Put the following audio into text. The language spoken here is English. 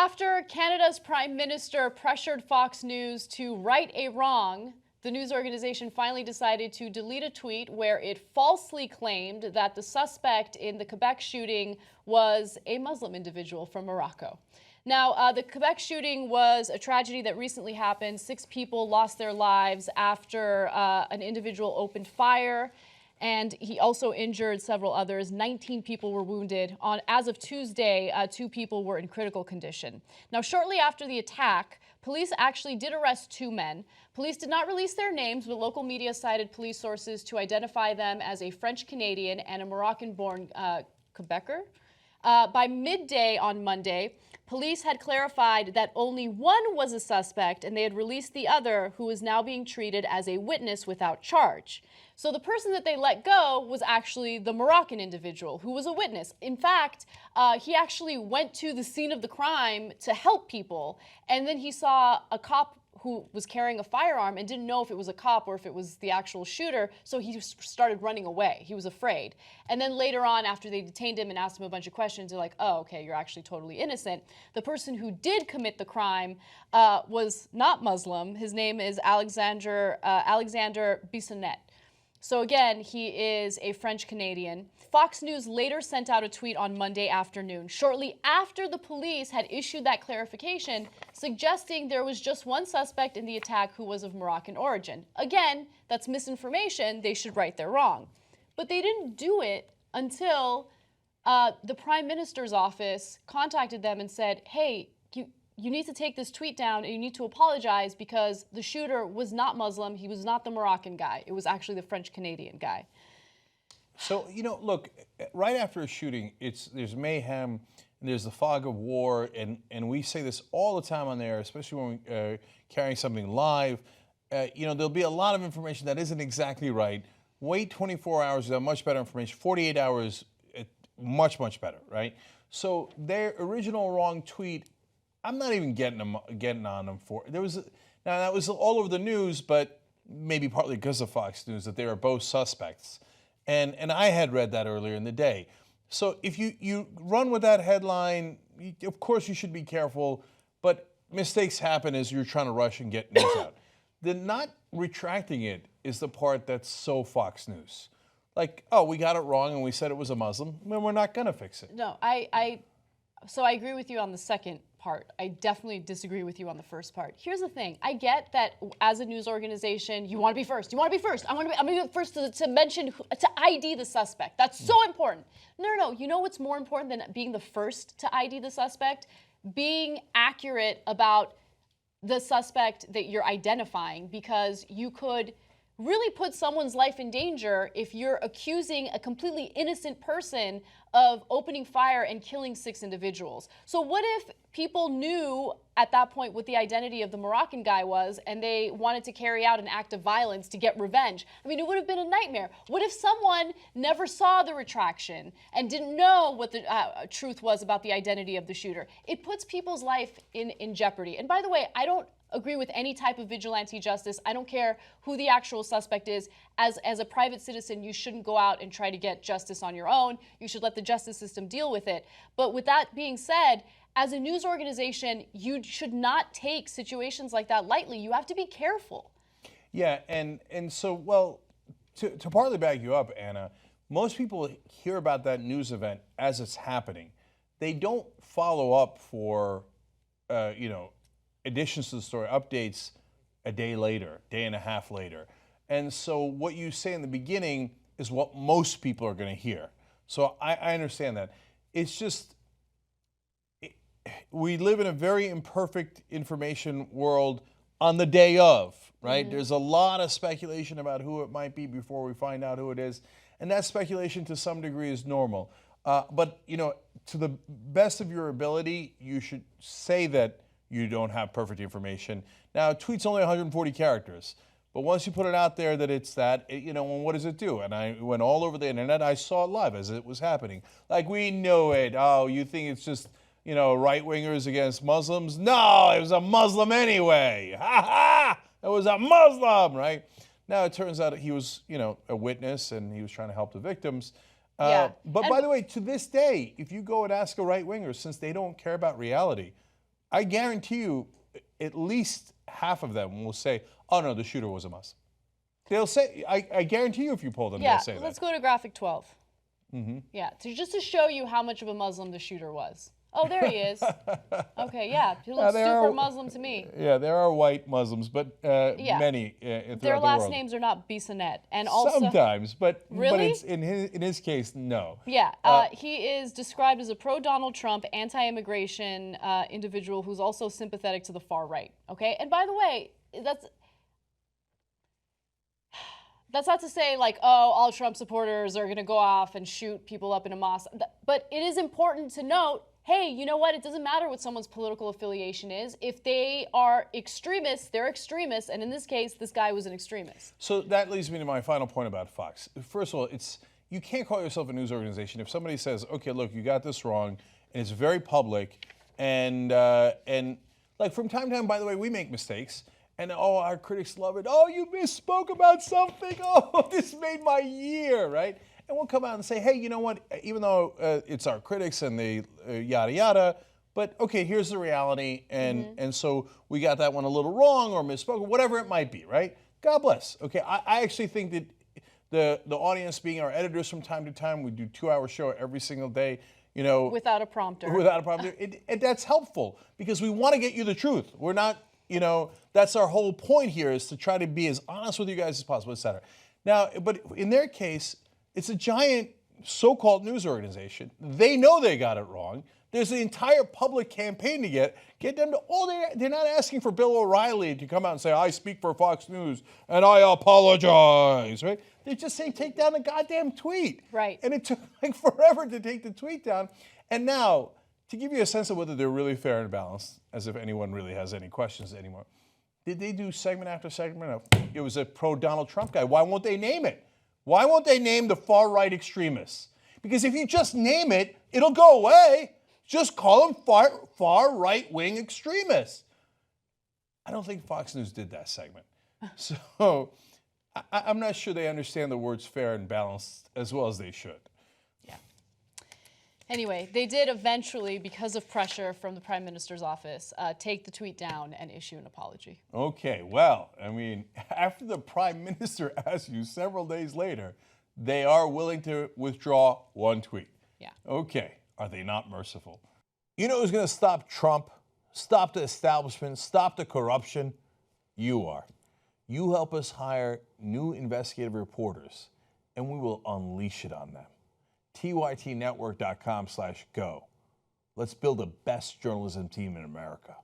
after Canada's Prime Minister pressured Fox News to right a wrong, the news organization finally decided to delete a tweet where it falsely claimed that the suspect in the Quebec shooting was a Muslim individual from Morocco. Now, the Quebec shooting was a tragedy that recently happened. 6 people lost their lives after an individual opened fire, and he also injured several others. 19 people were wounded. As of Tuesday, 2 people were in critical condition. Now, shortly after the attack, police actually did arrest 2 men. Police did not release their names, but local media cited police sources to identify them as a French-Canadian and a Moroccan-born Quebecer. By midday on Monday, police had clarified that only one was a suspect, and they had released the other, who is now being treated as a witness without charge. So the person that they let go was actually the Moroccan individual, who was a witness. In fact, he actually went to the scene of the crime to help people, and then he saw a cop who was carrying a firearm and didn't know if it was a cop or if it was the actual shooter, so he started running away. He was afraid. And then later on, after they detained him and asked him a bunch of questions, they're like, oh, okay, you're actually totally innocent. The person who did commit the crime was not Muslim. His name is Alexander Bissonnette. So again, he is a French-Canadian. Fox News later sent out a tweet on Monday afternoon, shortly after the police had issued that clarification, suggesting there was just one suspect in the attack who was of Moroccan origin. Again, that's misinformation. They should right their wrong. But they didn't do it until the Prime Minister's office contacted them and said, hey, you need to take this tweet down and you need to apologize because the shooter was not Muslim. He was not the Moroccan guy. It was actually the French-Canadian guy. So, look, right after a shooting, there's mayhem, and there's the fog of war, and we say this all the time on there, especially when we're carrying something live. There'll be a lot of information that isn't exactly right. Wait 24 hours, you'll have much better information. 48 hours, much, much better, right? So their original wrong tweet, I'm not even getting on them for. Now that was all over the news, but maybe partly because of Fox News, that they were both suspects. And I had read that earlier in the day. So if you run with that headline, of course you should be careful, but mistakes happen as you're trying to rush and get news out. The not retracting it is the part that's so Fox News. Like, oh, we got it wrong and we said it was a Muslim, then we're not going to fix it. No, so I agree with you on the second part. I definitely disagree with you on the first part. Here's the thing. I get that as a news organization, you want to be first. You want to be first. I'm going to be the first to mention, to ID the suspect. That's so important. No. You know what's more important than being the first to ID the suspect? Being accurate about the suspect that you're identifying, because you could really put someone's life in danger if you're accusing a completely innocent person of opening fire and killing 6 individuals. So what if people knew at that point what the identity of the Moroccan guy was and they wanted to carry out an act of violence to get revenge? I mean, it would have been a nightmare. What if someone never saw the retraction and didn't know what the truth was about the identity of the shooter? It puts people's life in jeopardy. And by the way, I don't agree with any type of vigilante justice. I don't care who the actual suspect is. As a private citizen, you shouldn't go out and try to get justice on your own. You should let the justice system deal with it. But with that being said, as a news organization, you should not take situations like that lightly. You have to be careful. Yeah, and so, well, to partly back you up, Anna, most people hear about that news event as it's happening. They don't follow up for, additions to the story, updates a day later, day and a half later. And so what you say in the beginning is what most people are going to hear. So I understand that. It's just, we live in a very imperfect information world on the day of, right? Mm-hmm. There's a lot of speculation about who it might be before we find out who it is. And that speculation to some degree is normal. But, to the best of your ability, you should say that you don't have perfect information. Now, a tweet's only 140 characters, but once you put it out there that it's that, what does it do? And I went all over the internet. I saw it live as it was happening. Like, we know it. Oh, you think it's just, right-wingers against Muslims? No, it was a Muslim anyway. Ha ha! It was a Muslim, right? Now, it turns out he was, a witness, and he was trying to help the victims. But by the way, to this day, if you go and ask a right-winger, since they don't care about reality, I guarantee you at least half of them will say, oh no, the shooter was a Muslim. They'll say, I guarantee you if you poll them, Yeah, they'll say that. let's go to graphic 12. Yeah, just to show you how much of a Muslim the shooter was. Oh, there he is. Okay, yeah, he looks super Muslim to me. Yeah, there are white Muslims, but many throughout Their the last world. names are not Bissonnette, and also Sometimes, but really, it's in his case, no. Yeah, he is described as a pro-Donald Trump, anti-immigration individual who's also sympathetic to the far right. Okay, and by the way, that's not to say like, oh, all Trump supporters are going to go off and shoot people up in a mosque. But it is important to note, hey, you know what? It doesn't matter what someone's political affiliation is. If they are extremists, they're extremists. And in this case, this guy was an extremist. So that leads me to my final point about Fox. First of all, you can't call yourself a news organization if somebody says, okay, look, you got this wrong, and it's very public, and like from time to time, by the way, we make mistakes. And oh, our critics love it. Oh, you misspoke about something. Oh, this made my year, right? And we'll come out and say, hey, you know what? Even though it's our critics and they yada yada, but okay, here's the reality, and so we got that one a little wrong or misspoke, whatever it might be, right? God bless. Okay, I actually think that the audience, being our editors from time to time, we do 2-hour show every single day. You know, without a prompter. Without a prompter, that's helpful because we want to get you the truth. We're not. You know, that's our whole point here, is to try to be as honest with you guys as possible, et cetera. Now, but in their case, it's a giant so-called news organization. They know they got it wrong. There's an entire public campaign to get them to, they're not asking for Bill O'Reilly to come out and say, I speak for Fox News and I apologize, right? They're just saying, take down the goddamn tweet. Right. And it took like forever to take the tweet down. And now, to give you a sense of whether they're really fair and balanced, as if anyone really has any questions anymore, did they do segment after segment of, it was a pro-Donald Trump guy? Why won't they name it? Why won't they name the far-right extremists? Because if you just name it, it'll go away. Just call them far right-wing extremists. I don't think Fox News did that segment. So I'm not sure they understand the words fair and balanced as well as they should. Anyway, they did eventually, because of pressure from the Prime Minister's office, take the tweet down and issue an apology. Okay, well, I mean, after the Prime Minister asked you several days later, they are willing to withdraw one tweet. Yeah. Okay, are they not merciful? You know who's going to stop Trump, stop the establishment, stop the corruption? You are. You help us hire new investigative reporters, and we will unleash it on them. tytnetwork.com/go. Let's build the best journalism team in America.